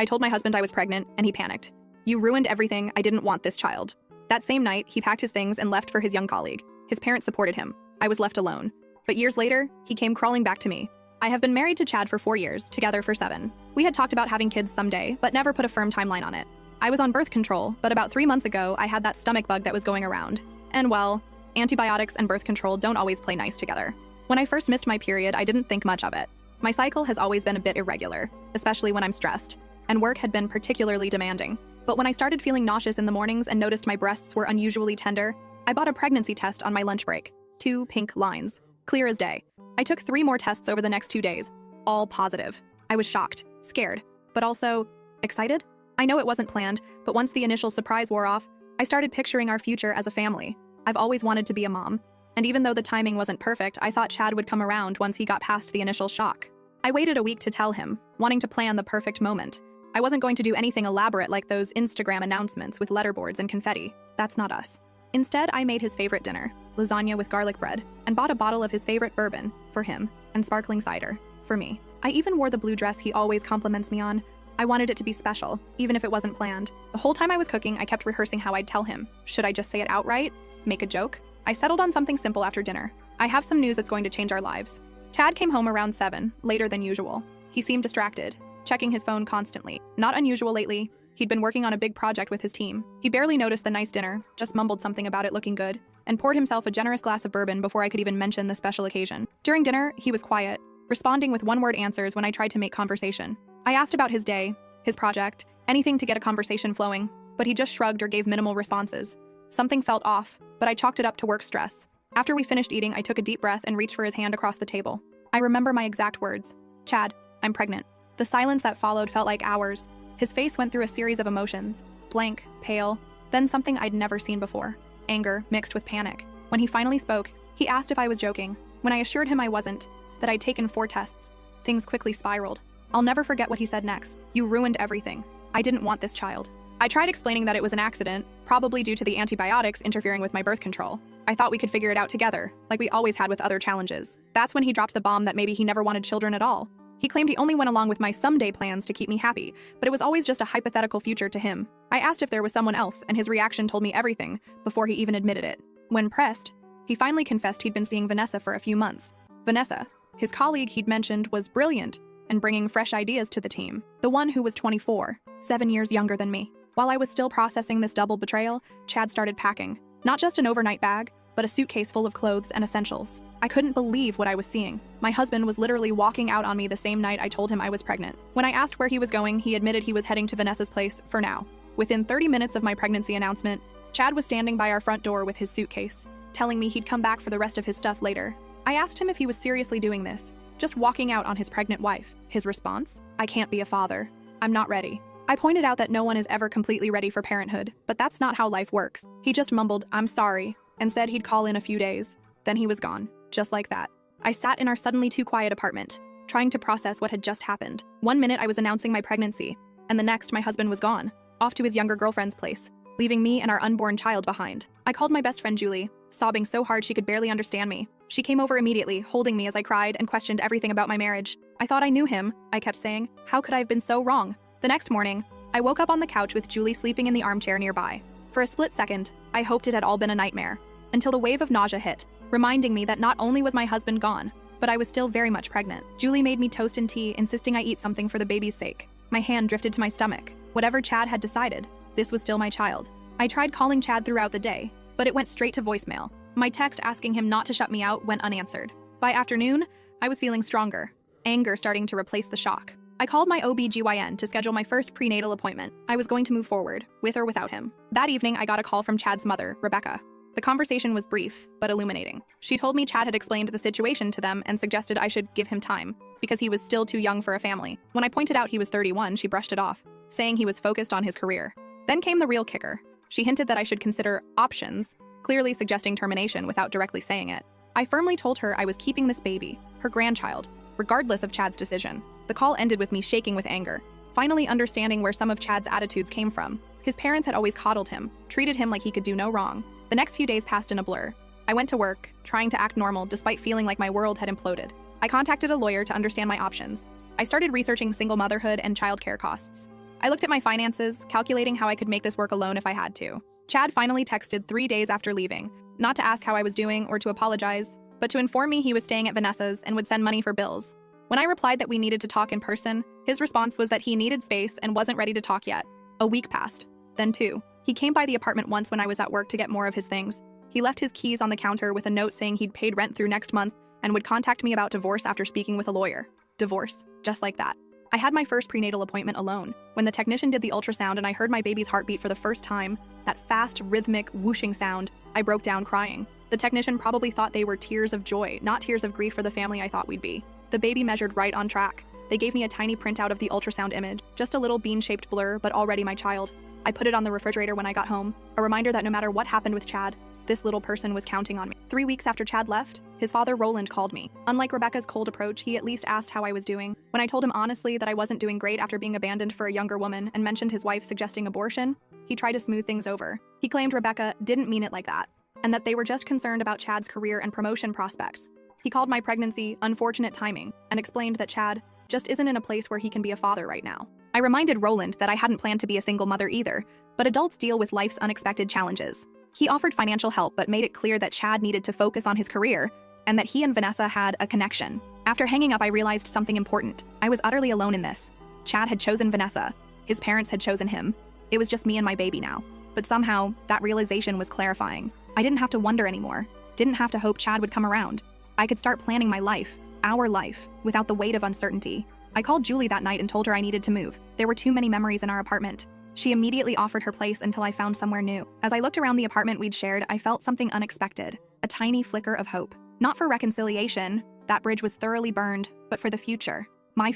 I told my husband I was pregnant, and he panicked. "You ruined everything. I didn't want this child." That same night, he packed his things and left for his young colleague. His parents supported him. I was left alone. But years later, he came crawling back to me. I have been married to Chad for 4 years, together for 7. We had talked about having kids someday, but never put a firm timeline on it. I was on birth control, but about 3 months ago, I had that stomach bug that was going around. And well, antibiotics and birth control don't always play nice together. When I first missed my period, I didn't think much of it. My cycle has always been a bit irregular, especially when I'm stressed, and work had been particularly demanding. But when I started feeling nauseous in the mornings and noticed my breasts were unusually tender, I bought a pregnancy test on my lunch break. 2 pink lines. Clear as day. I took 3 more tests over the next 2 days, all positive. I was shocked, scared, but also excited. I know it wasn't planned, but once the initial surprise wore off, I started picturing our future as a family. I've always wanted to be a mom, and even though the timing wasn't perfect, I thought Chad would come around once he got past the initial shock. I waited a week to tell him, wanting to plan the perfect moment. I wasn't going to do anything elaborate like those Instagram announcements with letterboards and confetti. That's not us. Instead, I made his favorite dinner, lasagna with garlic bread, and bought a bottle of his favorite bourbon for him and sparkling cider for me. I even wore the blue dress he always compliments me on. I wanted it to be special, even if it wasn't planned. The whole time I was cooking, I kept rehearsing how I'd tell him. Should I just say it outright? Make a joke? I settled on something simple after dinner. I have some news that's going to change our lives. Chad came home around 7, later than usual. He seemed distracted, checking his phone constantly. Not unusual lately. He'd been working on a big project with his team. He barely noticed the nice dinner, just mumbled something about it looking good, and poured himself a generous glass of bourbon before I could even mention the special occasion. During dinner, he was quiet, responding with one-word answers when I tried to make conversation. I asked about his day, his project, anything to get a conversation flowing, but he just shrugged or gave minimal responses. Something felt off, but I chalked it up to work stress. After we finished eating, I took a deep breath and reached for his hand across the table. I remember my exact words. "Chad, I'm pregnant." The silence that followed felt like hours. His face went through a series of emotions. Blank, pale, then something I'd never seen before. Anger mixed with panic. When he finally spoke, he asked if I was joking. When I assured him I wasn't, that I'd taken 4 tests, things quickly spiraled. I'll never forget what he said next. "You ruined everything. I didn't want this child." I tried explaining that it was an accident, probably due to the antibiotics interfering with my birth control. I thought we could figure it out together, like we always had with other challenges. That's when he dropped the bomb that maybe he never wanted children at all. He claimed he only went along with my someday plans to keep me happy, but it was always just a hypothetical future to him. I asked if there was someone else, and his reaction told me everything before he even admitted it. When pressed, he finally confessed he'd been seeing Vanessa for a few months. Vanessa, his colleague he'd mentioned, was brilliant and bringing fresh ideas to the team. The one who was 24, 7 years younger than me. While I was still processing this double betrayal, Chad started packing. Not just an overnight bag, but a suitcase full of clothes and essentials. I couldn't believe what I was seeing. My husband was literally walking out on me the same night I told him I was pregnant. When I asked where he was going, he admitted he was heading to Vanessa's place for now. Within 30 minutes of my pregnancy announcement, Chad was standing by our front door with his suitcase, telling me he'd come back for the rest of his stuff later. I asked him if he was seriously doing this, just walking out on his pregnant wife. His response? "I can't be a father. I'm not ready." I pointed out that no one is ever completely ready for parenthood, but that's not how life works. He just mumbled, "I'm sorry," and said he'd call in a few days. Then he was gone, just like that. I sat in our suddenly too quiet apartment, trying to process what had just happened. One minute I was announcing my pregnancy, and the next my husband was gone, off to his younger girlfriend's place, leaving me and our unborn child behind. I called my best friend Julie, sobbing so hard she could barely understand me. She came over immediately, holding me as I cried and questioned everything about my marriage. "I thought I knew him," I kept saying. "How could I have been so wrong?" The next morning, I woke up on the couch with Julie sleeping in the armchair nearby. For a split second, I hoped it had all been a nightmare, until the wave of nausea hit, reminding me that not only was my husband gone, but I was still very much pregnant. Julie made me toast and tea, insisting I eat something for the baby's sake. My hand drifted to my stomach. Whatever Chad had decided, this was still my child. I tried calling Chad throughout the day, but it went straight to voicemail. My text asking him not to shut me out went unanswered. By afternoon, I was feeling stronger, anger starting to replace the shock. I called my OB/GYN to schedule my first prenatal appointment. I was going to move forward, with or without him. That evening, I got a call from Chad's mother, Rebecca. The conversation was brief, but illuminating. She told me Chad had explained the situation to them and suggested I should give him time, because he was still too young for a family. When I pointed out he was 31, she brushed it off, saying he was focused on his career. Then came the real kicker. She hinted that I should consider options, clearly suggesting termination without directly saying it. I firmly told her I was keeping this baby, her grandchild, regardless of Chad's decision. The call ended with me shaking with anger, finally understanding where some of Chad's attitudes came from. His parents had always coddled him, treated him like he could do no wrong. The next few days passed in a blur. I went to work, trying to act normal despite feeling like my world had imploded. I contacted a lawyer to understand my options. I started researching single motherhood and childcare costs. I looked at my finances, calculating how I could make this work alone if I had to. Chad finally texted 3 days after leaving, not to ask how I was doing or to apologize, but to inform me he was staying at Vanessa's and would send money for bills. When I replied that we needed to talk in person, his response was that he needed space and wasn't ready to talk yet. A week passed, then 2. He came by the apartment once when I was at work to get more of his things. He left his keys on the counter with a note saying he'd paid rent through next month and would contact me about divorce after speaking with a lawyer. Divorce, just like that. I had my first prenatal appointment alone. When the technician did the ultrasound and I heard my baby's heartbeat for the first time, that fast, rhythmic, whooshing sound, I broke down crying. The technician probably thought they were tears of joy, not tears of grief for the family I thought we'd be. The baby measured right on track. They gave me a tiny printout of the ultrasound image, just a little bean-shaped blur, but already my child. I put it on the refrigerator when I got home, a reminder that no matter what happened with Chad, this little person was counting on me. 3 weeks after Chad left, his father Roland called me. Unlike Rebecca's cold approach, he at least asked how I was doing. When I told him honestly that I wasn't doing great after being abandoned for a younger woman and mentioned his wife suggesting abortion, he tried to smooth things over. He claimed Rebecca didn't mean it like that, and that they were just concerned about Chad's career and promotion prospects. He called my pregnancy unfortunate timing and explained that Chad just isn't in a place where he can be a father right now. I reminded Roland that I hadn't planned to be a single mother either, but adults deal with life's unexpected challenges. He offered financial help but made it clear that Chad needed to focus on his career and that he and Vanessa had a connection. After hanging up, I realized something important. I was utterly alone in this. Chad had chosen Vanessa. His parents had chosen him. It was just me and my baby now. But somehow, that realization was clarifying. I didn't have to wonder anymore. Didn't have to hope Chad would come around. I could start planning my life, our life, without the weight of uncertainty. I called Julie that night and told her I needed to move. There were too many memories in our apartment. She immediately offered her place until I found somewhere new. As I looked around the apartment we'd shared, I felt something unexpected, a tiny flicker of hope. Not for reconciliation, that bridge was thoroughly burned, but for the future, my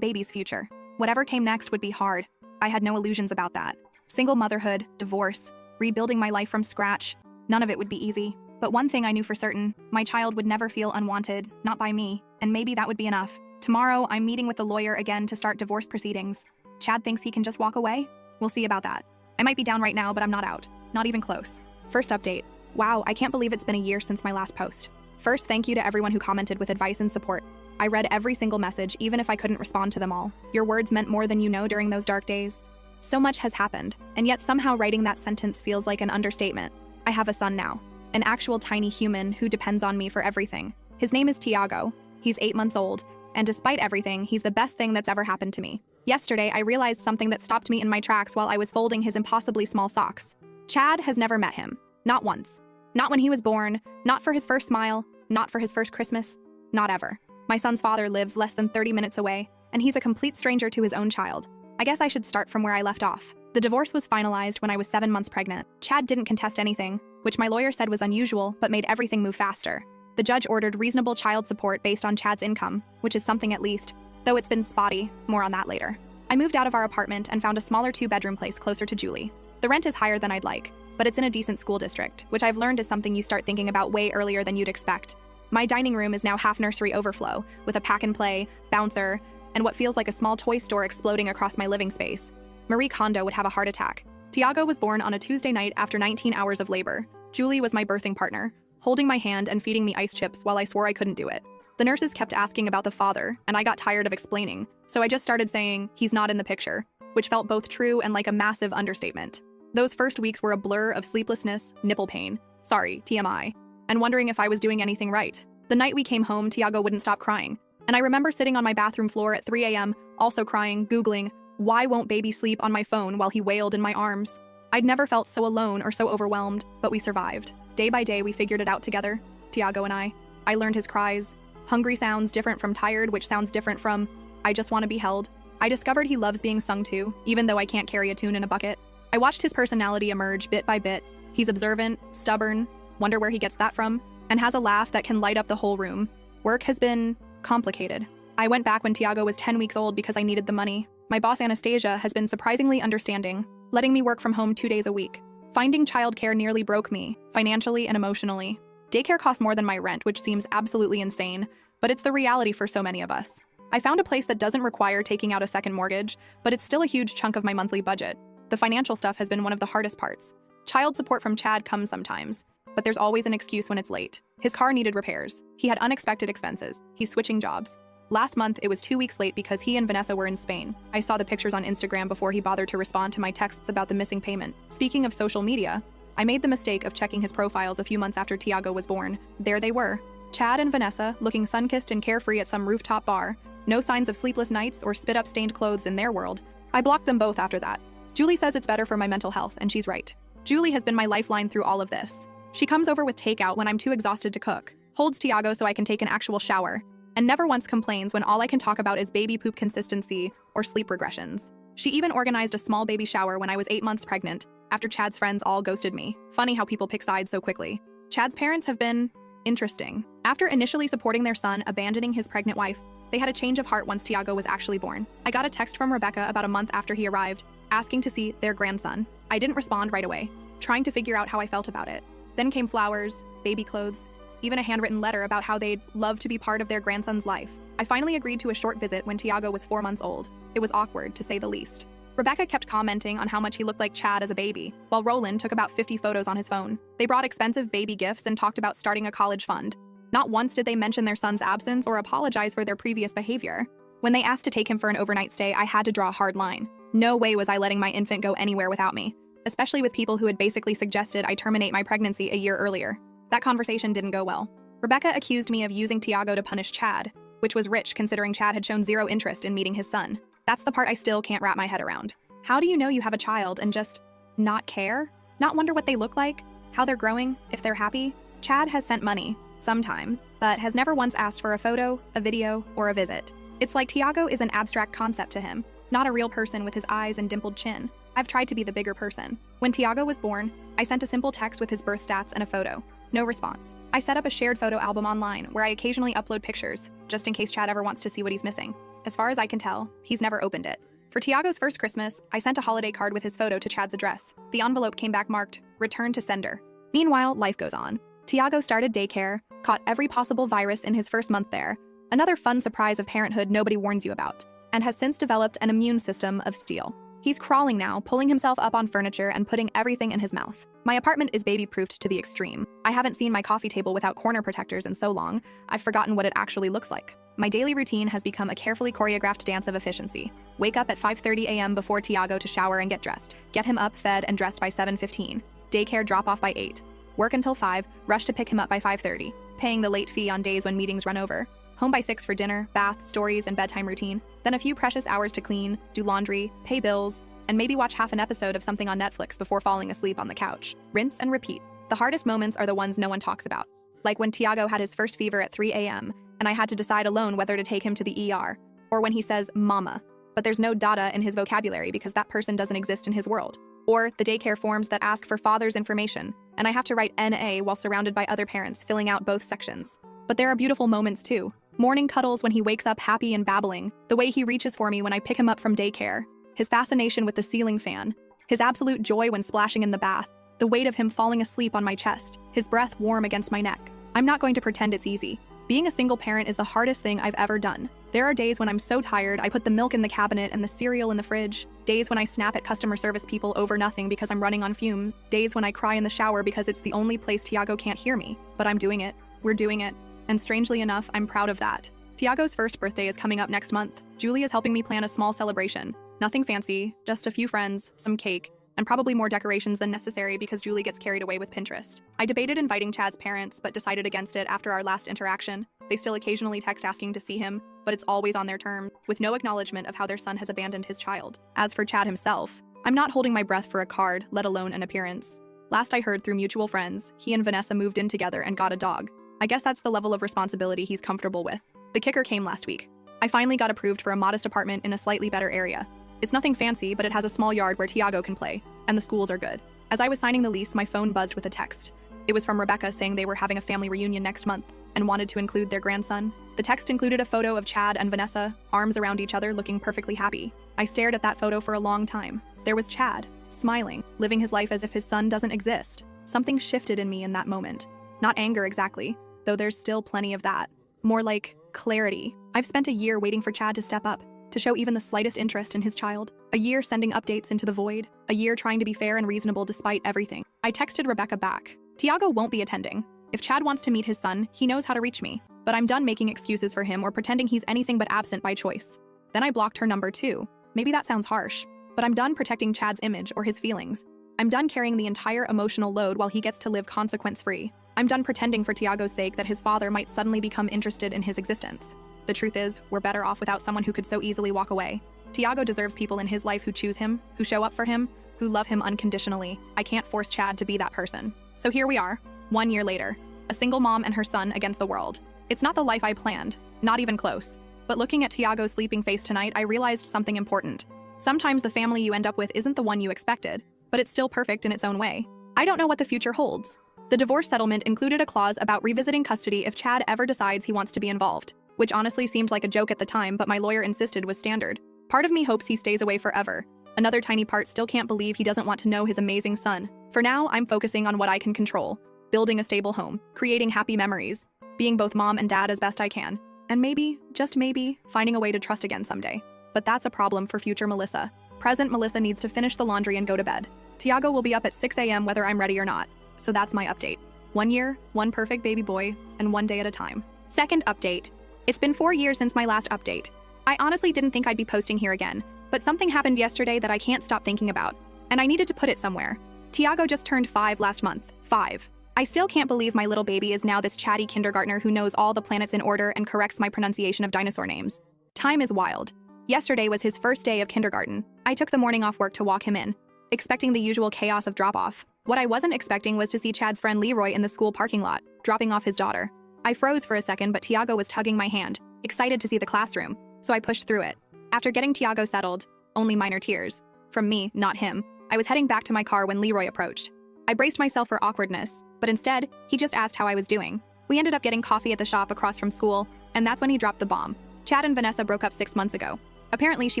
baby's future. Whatever came next would be hard. I had no illusions about that. Single motherhood, divorce, rebuilding my life from scratch, none of it would be easy. But one thing I knew for certain, my child would never feel unwanted, not by me, and maybe that would be enough. Tomorrow, I'm meeting with the lawyer again to start divorce proceedings. Chad thinks he can just walk away? We'll see about that. I might be down right now, but I'm not out. Not even close. First update. Wow, I can't believe it's been a year since my last post. First, thank you to everyone who commented with advice and support. I read every single message, even if I couldn't respond to them all. Your words meant more than you know during those dark days. So much has happened, and yet somehow writing that sentence feels like an understatement. I have a son now, an actual tiny human who depends on me for everything. His name is Tiago. He's 8 months old, and despite everything, he's the best thing that's ever happened to me. Yesterday, I realized something that stopped me in my tracks while I was folding his impossibly small socks. Chad has never met him. Not once. Not when he was born, not for his first smile, not for his first Christmas, not ever. My son's father lives less than 30 minutes away, and he's a complete stranger to his own child. I guess I should start from where I left off. The divorce was finalized when I was 7 months pregnant. Chad didn't contest anything, which my lawyer said was unusual, but made everything move faster. The judge ordered reasonable child support based on Chad's income, which is something at least, though it's been spotty, more on that later. I moved out of our apartment and found a smaller 2-bedroom place closer to Julie. The rent is higher than I'd like, but it's in a decent school district, which I've learned is something you start thinking about way earlier than you'd expect. My dining room is now half nursery overflow, with a pack-and-play, bouncer, and what feels like a small toy store exploding across my living space. Marie Kondo would have a heart attack. Tiago was born on a Tuesday night after 19 hours of labor. Julie was my birthing partner, holding my hand and feeding me ice chips while I swore I couldn't do it. The nurses kept asking about the father, and I got tired of explaining, so I just started saying, he's not in the picture, which felt both true and like a massive understatement. Those first weeks were a blur of sleeplessness, nipple pain, sorry, TMI, and wondering if I was doing anything right. The night we came home, Tiago wouldn't stop crying, and I remember sitting on my bathroom floor at 3 a.m., also crying, Googling, why won't baby sleep on my phone while he wailed in my arms? I'd never felt so alone or so overwhelmed, but we survived. Day by day, we figured it out together, Tiago and I. I learned his cries. Hungry sounds different from tired, which sounds different from, I just want to be held. I discovered he loves being sung to, even though I can't carry a tune in a bucket. I watched his personality emerge bit by bit. He's observant, stubborn, wonder where he gets that from, and has a laugh that can light up the whole room. Work has been complicated. I went back when Tiago was 10 weeks old because I needed the money. My boss Anastasia has been surprisingly understanding, letting me work from home 2 days a week. Finding childcare nearly broke me, financially and emotionally. Daycare costs more than my rent, which seems absolutely insane, but it's the reality for so many of us. I found a place that doesn't require taking out a second mortgage, but it's still a huge chunk of my monthly budget. The financial stuff has been one of the hardest parts. Child support from Chad comes sometimes, but there's always an excuse when it's late. His car needed repairs. He had unexpected expenses. He's switching jobs. Last month, it was 2 weeks late because he and Vanessa were in Spain. I saw the pictures on Instagram before he bothered to respond to my texts about the missing payment. Speaking of social media, I made the mistake of checking his profiles a few months after Tiago was born. There they were, Chad and Vanessa, looking sun-kissed and carefree at some rooftop bar. No signs of sleepless nights or spit-up stained clothes in their world. I blocked them both after that. Julie says it's better for my mental health, and she's right. Julie has been my lifeline through all of this. She comes over with takeout when I'm too exhausted to cook, holds Tiago so I can take an actual shower, and never once complains when all I can talk about is baby poop consistency or sleep regressions. She even organized a small baby shower when I was 8 months pregnant, after Chad's friends all ghosted me. Funny how people pick sides so quickly. Chad's parents have been interesting. After initially supporting their son abandoning his pregnant wife, they had a change of heart once Tiago was actually born. I got a text from Rebecca about a month after he arrived, asking to see their grandson. I didn't respond right away, trying to figure out how I felt about it. Then came flowers, baby clothes, even a handwritten letter about how they'd love to be part of their grandson's life. I finally agreed to a short visit when Tiago was 4 months old. It was awkward, to say the least. Rebecca kept commenting on how much he looked like Chad as a baby, while Roland took about 50 photos on his phone. They brought expensive baby gifts and talked about starting a college fund. Not once did they mention their son's absence or apologize for their previous behavior. When they asked to take him for an overnight stay, I had to draw a hard line. No way was I letting my infant go anywhere without me, especially with people who had basically suggested I terminate my pregnancy a year earlier. That conversation didn't go well. Rebecca accused me of using Tiago to punish Chad, which was rich considering Chad had shown zero interest in meeting his son. That's the part I still can't wrap my head around. How do you know you have a child and just not care? Not wonder what they look like? How they're growing? If they're happy? Chad has sent money, sometimes, but has never once asked for a photo, a video, or a visit. It's like Tiago is an abstract concept to him, not a real person with his eyes and dimpled chin. I've tried to be the bigger person. When Tiago was born, I sent a simple text with his birth stats and a photo. No response. I set up a shared photo album online where I occasionally upload pictures, just in case Chad ever wants to see what he's missing. As far as I can tell, he's never opened it. For Tiago's first Christmas, I sent a holiday card with his photo to Chad's address. The envelope came back marked, "Return to sender." Meanwhile, life goes on. Tiago started daycare, caught every possible virus in his first month there, another fun surprise of parenthood nobody warns you about, and has since developed an immune system of steel. He's crawling now, pulling himself up on furniture and putting everything in his mouth. My apartment is baby-proofed to the extreme. I haven't seen my coffee table without corner protectors in so long, I've forgotten what it actually looks like. My daily routine has become a carefully choreographed dance of efficiency. Wake up at 5:30 a.m. before Tiago to shower and get dressed. Get him up, fed, and dressed by 7:15. Daycare drop-off by 8. Work until 5, rush to pick him up by 5:30. Paying the late fee on days when meetings run over. Home by 6 for dinner, bath, stories, and bedtime routine. Then a few precious hours to clean, do laundry, pay bills, and maybe watch half an episode of something on Netflix before falling asleep on the couch. Rinse and repeat. The hardest moments are the ones no one talks about. Like when Tiago had his first fever at 3 a.m., and I had to decide alone whether to take him to the ER, or when he says, "mama," but there's no data in his vocabulary because that person doesn't exist in his world. Or the daycare forms that ask for father's information, and I have to write NA while surrounded by other parents filling out both sections. But there are beautiful moments too. Morning cuddles when he wakes up happy and babbling, the way he reaches for me when I pick him up from daycare, his fascination with the ceiling fan, his absolute joy when splashing in the bath, the weight of him falling asleep on my chest, his breath warm against my neck. I'm not going to pretend it's easy. Being a single parent is the hardest thing I've ever done. There are days when I'm so tired I put the milk in the cabinet and the cereal in the fridge, days when I snap at customer service people over nothing because I'm running on fumes, days when I cry in the shower because it's the only place Tiago can't hear me. But I'm doing it. We're doing it. And strangely enough, I'm proud of that. Tiago's first birthday is coming up next month. Julie is helping me plan a small celebration. Nothing fancy, just a few friends, some cake, and probably more decorations than necessary because Julie gets carried away with Pinterest. I debated inviting Chad's parents, but decided against it after our last interaction. They still occasionally text asking to see him, but it's always on their terms, with no acknowledgement of how their son has abandoned his child. As for Chad himself, I'm not holding my breath for a card, let alone an appearance. Last I heard through mutual friends, he and Vanessa moved in together and got a dog. I guess that's the level of responsibility he's comfortable with. The kicker came last week. I finally got approved for a modest apartment in a slightly better area. It's nothing fancy, but it has a small yard where Tiago can play, and the schools are good. As I was signing the lease, my phone buzzed with a text. It was from Rebecca saying they were having a family reunion next month and wanted to include their grandson. The text included a photo of Chad and Vanessa, arms around each other, looking perfectly happy. I stared at that photo for a long time. There was Chad, smiling, living his life as if his son doesn't exist. Something shifted in me in that moment. Not anger exactly, though there's still plenty of that. More like clarity. I've spent a year waiting for Chad to step up, to show even the slightest interest in his child. A year sending updates into the void. A year trying to be fair and reasonable despite everything. I texted Rebecca back. Tiago won't be attending. If Chad wants to meet his son, he knows how to reach me. but I'm done making excuses for him or pretending he's anything but absent by choice. Then I blocked her number too. Maybe that sounds harsh, but I'm done protecting Chad's image or his feelings. I'm done carrying the entire emotional load while he gets to live consequence-free. I'm done pretending for Tiago's sake that his father might suddenly become interested in his existence. The truth is, we're better off without someone who could so easily walk away. Tiago deserves people in his life who choose him, who show up for him, who love him unconditionally. I can't force Chad to be that person. So here we are, 1 year later, a single mom and her son against the world. It's not the life I planned, not even close. But looking at Tiago's sleeping face tonight, I realized something important. Sometimes the family you end up with isn't the one you expected, but it's still perfect in its own way. I don't know what the future holds. The divorce settlement included a clause about revisiting custody if Chad ever decides he wants to be involved, which honestly seemed like a joke at the time, but my lawyer insisted was standard. Part of me hopes he stays away forever. Another tiny part still can't believe he doesn't want to know his amazing son. For now, I'm focusing on what I can control. Building a stable home, creating happy memories, being both mom and dad as best I can, and maybe, just maybe, finding a way to trust again someday. But that's a problem for future Melissa. Present Melissa needs to finish the laundry and go to bed. Tiago will be up at 6 a.m. whether I'm ready or not. So that's my update. 1 year, one perfect baby boy, and 1 day at a time. Second update. It's been 4 years since my last update. I honestly didn't think I'd be posting here again, but something happened yesterday that I can't stop thinking about, and I needed to put it somewhere. Tiago just turned 5 last month. 5. I still can't believe my little baby is now this chatty kindergartner who knows all the planets in order and corrects my pronunciation of dinosaur names. Time is wild. Yesterday was his first day of kindergarten. I took the morning off work to walk him in, expecting the usual chaos of drop-off. What I wasn't expecting was to see Chad's friend Leroy in the school parking lot, dropping off his daughter. I froze for a second, but Tiago was tugging my hand, excited to see the classroom, so I pushed through it. After getting Tiago settled, only minor tears. From me, not him. I was heading back to my car when Leroy approached. I braced myself for awkwardness, but instead, he just asked how I was doing. We ended up getting coffee at the shop across from school, and that's when he dropped the bomb. Chad and Vanessa broke up 6 months ago. Apparently, she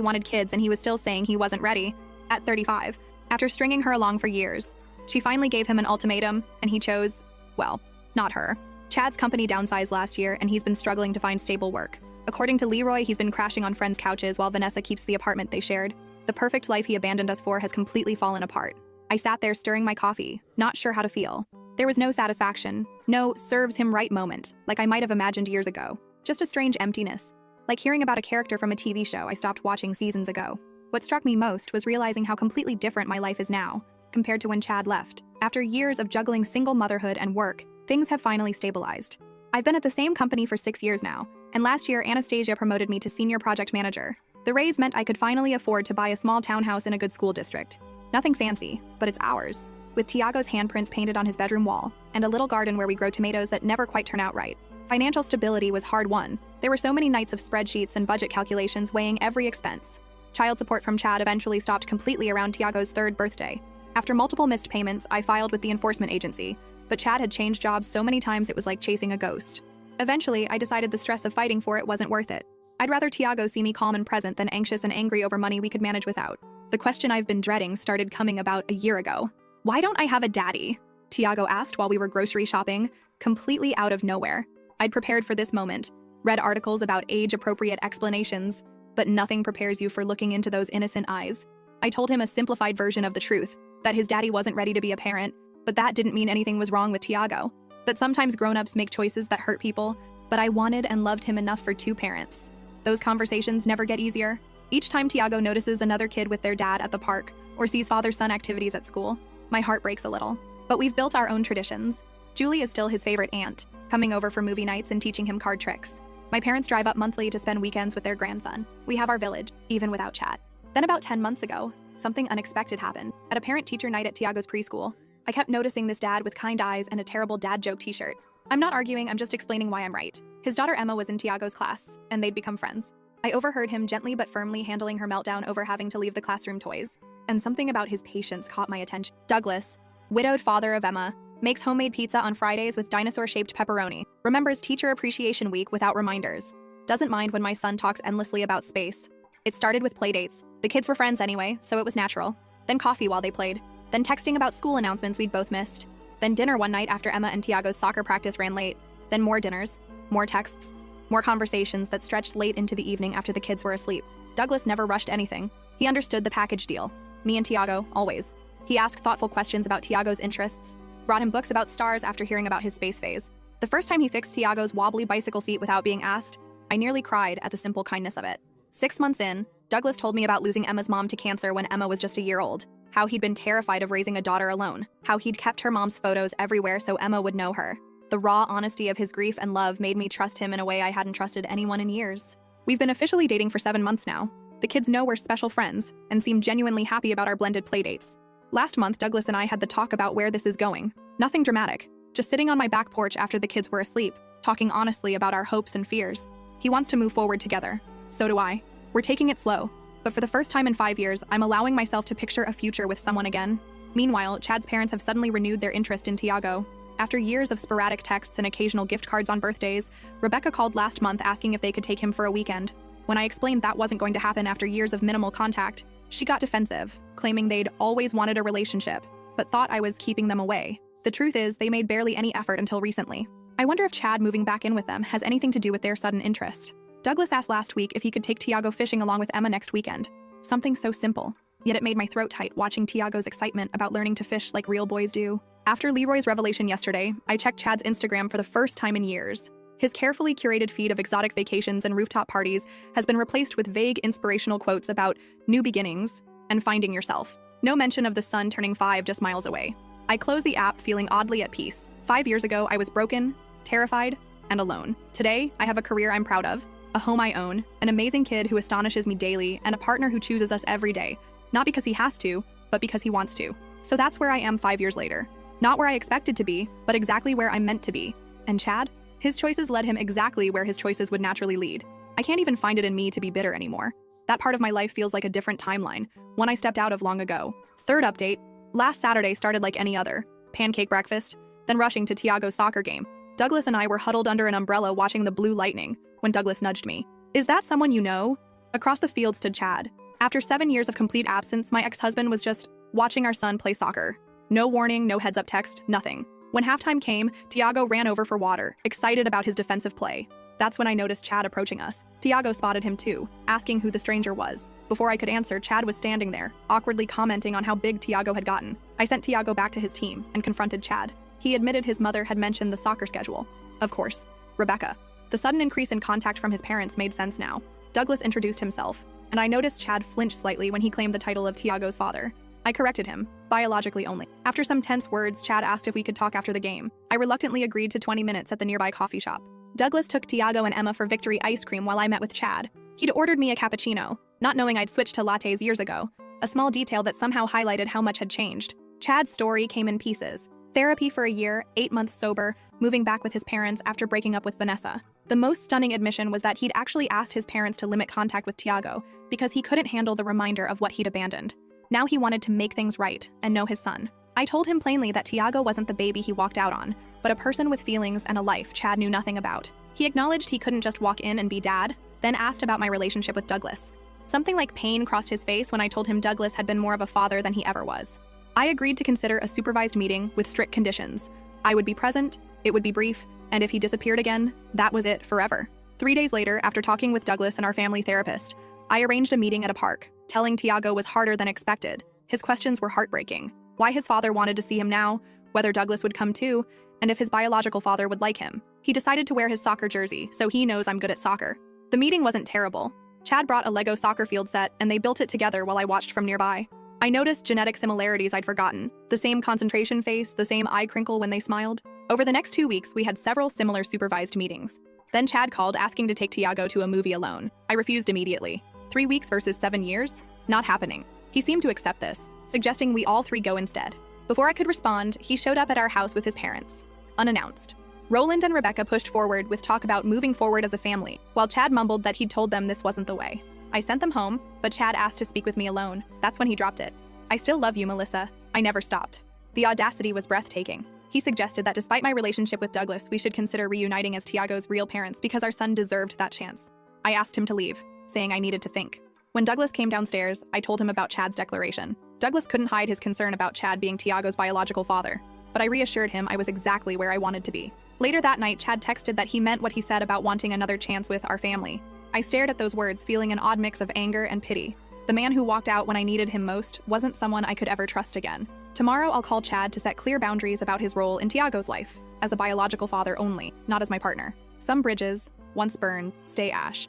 wanted kids, and he was still saying he wasn't ready. At 35, after stringing her along for years, she finally gave him an ultimatum, and he chose, well, not her. Chad's company downsized last year, and he's been struggling to find stable work. According to Leroy, he's been crashing on friends' couches while Vanessa keeps the apartment they shared. The perfect life he abandoned us for has completely fallen apart. I sat there stirring my coffee, not sure how to feel. There was no satisfaction, no serves him right moment, like I might have imagined years ago. Just a strange emptiness, like hearing about a character from a TV show I stopped watching seasons ago. What struck me most was realizing how completely different my life is now, compared to when Chad left. After years of juggling single motherhood and work, things have finally stabilized. I've been at the same company for 6 years now, and last year Anastasia promoted me to senior project manager. The raise meant I could finally afford to buy a small townhouse in a good school district. Nothing fancy, but it's ours, with Tiago's handprints painted on his bedroom wall, and a little garden where we grow tomatoes that never quite turn out right. Financial stability was hard-won. There were so many nights of spreadsheets and budget calculations weighing every expense. Child support from Chad eventually stopped completely around Tiago's 3rd birthday. After multiple missed payments, I filed with the enforcement agency, but Chad had changed jobs so many times it was like chasing a ghost. Eventually, I decided the stress of fighting for it wasn't worth it. I'd rather Tiago see me calm and present than anxious and angry over money we could manage without. The question I've been dreading started coming about a year ago. Why don't I have a daddy? Tiago asked while we were grocery shopping, completely out of nowhere. I'd prepared for this moment, read articles about age-appropriate explanations, but nothing prepares you for looking into those innocent eyes. I told him a simplified version of the truth, that his daddy wasn't ready to be a parent, but that didn't mean anything was wrong with Tiago. That sometimes grown-ups make choices that hurt people, but I wanted and loved him enough for 2 parents. Those conversations never get easier. Each time Tiago notices another kid with their dad at the park or sees father-son activities at school, my heart breaks a little. But we've built our own traditions. Julie is still his favorite aunt, coming over for movie nights and teaching him card tricks. My parents drive up monthly to spend weekends with their grandson. We have our village, even without Chad. Then about 10 months ago, something unexpected happened. At a parent-teacher night at Tiago's preschool, I kept noticing this dad with kind eyes and a terrible dad joke t-shirt. I'm not arguing, I'm just explaining why I'm right. His daughter Emma was in Tiago's class, and they'd become friends. I overheard him gently but firmly handling her meltdown over having to leave the classroom toys. And something about his patience caught my attention. Douglas, widowed father of Emma, makes homemade pizza on Fridays with dinosaur-shaped pepperoni. Remembers Teacher Appreciation Week without reminders. Doesn't mind when my son talks endlessly about space. It started with playdates. The kids were friends anyway, so it was natural. Then coffee while they played. Then texting about school announcements we'd both missed. Then dinner one night after Emma and Tiago's soccer practice ran late. Then more dinners, more texts, more conversations that stretched late into the evening after the kids were asleep. Douglas never rushed anything. He understood the package deal. Me and Tiago, always. He asked thoughtful questions about Tiago's interests, brought him books about stars after hearing about his space phase. The first time he fixed Tiago's wobbly bicycle seat without being asked, I nearly cried at the simple kindness of it. 6 months in, Douglas told me about losing Emma's mom to cancer when Emma was just a year old, how he'd been terrified of raising a daughter alone, how he'd kept her mom's photos everywhere so Emma would know her. The raw honesty of his grief and love made me trust him in a way I hadn't trusted anyone in years. We've been officially dating for 7 months now. The kids know we're special friends and seem genuinely happy about our blended playdates. Last month, Douglas and I had the talk about where this is going. Nothing dramatic, just sitting on my back porch after the kids were asleep, talking honestly about our hopes and fears. He wants to move forward together. So do I. We're taking it slow, but for the first time in 5 years, I'm allowing myself to picture a future with someone again. Meanwhile, Chad's parents have suddenly renewed their interest in Tiago. After years of sporadic texts and occasional gift cards on birthdays, Rebecca called last month asking if they could take him for a weekend. When I explained that wasn't going to happen after years of minimal contact, she got defensive, claiming they'd always wanted a relationship, but thought I was keeping them away. The truth is, they made barely any effort until recently. I wonder if Chad moving back in with them has anything to do with their sudden interest. Douglas asked last week if he could take Tiago fishing along with Emma next weekend. Something so simple, yet it made my throat tight watching Tiago's excitement about learning to fish like real boys do. After Leroy's revelation yesterday, I checked Chad's Instagram for the first time in years. His carefully curated feed of exotic vacations and rooftop parties has been replaced with vague inspirational quotes about new beginnings and finding yourself. No mention of the son turning 5 just miles away. I closed the app feeling oddly at peace. 5 years ago, I was broken, terrified, and alone. Today, I have a career I'm proud of, a home I own, an amazing kid who astonishes me daily, and a partner who chooses us every day, not because he has to, but because he wants to. So that's where I am 5 years later. Not where I expected to be, but exactly where I'm meant to be. And Chad? His choices led him exactly where his choices would naturally lead. I can't even find it in me to be bitter anymore. That part of my life feels like a different timeline, one I stepped out of long ago. Third update, last Saturday started like any other. Pancake breakfast, then rushing to Tiago's soccer game. Douglas and I were huddled under an umbrella watching the blue lightning when Douglas nudged me. Is that someone you know? Across the field stood Chad. After 7 years of complete absence, my ex-husband was just watching our son play soccer. No warning, no heads-up text, nothing. When halftime came, Tiago ran over for water, excited about his defensive play. That's when I noticed Chad approaching us. Tiago spotted him too, asking who the stranger was. Before I could answer, Chad was standing there, awkwardly commenting on how big Tiago had gotten. I sent Tiago back to his team and confronted Chad. He admitted his mother had mentioned the soccer schedule. Of course, Rebecca. The sudden increase in contact from his parents made sense now. Douglas introduced himself, and I noticed Chad flinch slightly when he claimed the title of Tiago's father. I corrected him, biologically only. After some tense words, Chad asked if we could talk after the game. I reluctantly agreed to 20 minutes at the nearby coffee shop. Douglas took Tiago and Emma for Victory ice cream while I met with Chad. He'd ordered me a cappuccino, not knowing I'd switched to lattes years ago, a small detail that somehow highlighted how much had changed. Chad's story came in pieces. Therapy for a year, 8 months sober, moving back with his parents after breaking up with Vanessa. The most stunning admission was that he'd actually asked his parents to limit contact with Tiago because he couldn't handle the reminder of what he'd abandoned. Now he wanted to make things right and know his son. I told him plainly that Tiago wasn't the baby he walked out on, but a person with feelings and a life Chad knew nothing about. He acknowledged he couldn't just walk in and be dad, then asked about my relationship with Douglas. Something like pain crossed his face when I told him Douglas had been more of a father than he ever was. I agreed to consider a supervised meeting with strict conditions. I would be present, it would be brief, and if he disappeared again, that was it forever. 3 days later, after talking with Douglas and our family therapist, I arranged a meeting at a park. Telling Tiago was harder than expected. His questions were heartbreaking. Why his father wanted to see him now, whether Douglas would come too, and if his biological father would like him. He decided to wear his soccer jersey, so he knows I'm good at soccer. The meeting wasn't terrible. Chad brought a Lego soccer field set, and they built it together while I watched from nearby. I noticed genetic similarities I'd forgotten. The same concentration face, the same eye crinkle when they smiled. Over the next 2 weeks, we had several similar supervised meetings. Then Chad called asking to take Tiago to a movie alone. I refused immediately. 3 weeks versus 7 years? Not happening. He seemed to accept this, suggesting we all three go instead. Before I could respond, he showed up at our house with his parents, unannounced. Roland and Rebecca pushed forward with talk about moving forward as a family, while Chad mumbled that he'd told them this wasn't the way. I sent them home, but Chad asked to speak with me alone. That's when he dropped it. I still love you, Melissa. I never stopped. The audacity was breathtaking. He suggested that despite my relationship with Douglas, we should consider reuniting as Tiago's real parents because our son deserved that chance. I asked him to leave, saying I needed to think. When Douglas came downstairs, I told him about Chad's declaration. Douglas couldn't hide his concern about Chad being Tiago's biological father, but I reassured him I was exactly where I wanted to be. Later that night, Chad texted that he meant what he said about wanting another chance with our family. I stared at those words, feeling an odd mix of anger and pity. The man who walked out when I needed him most wasn't someone I could ever trust again. Tomorrow, I'll call Chad to set clear boundaries about his role in Tiago's life, as a biological father only, not as my partner. Some bridges, once burned, stay ash.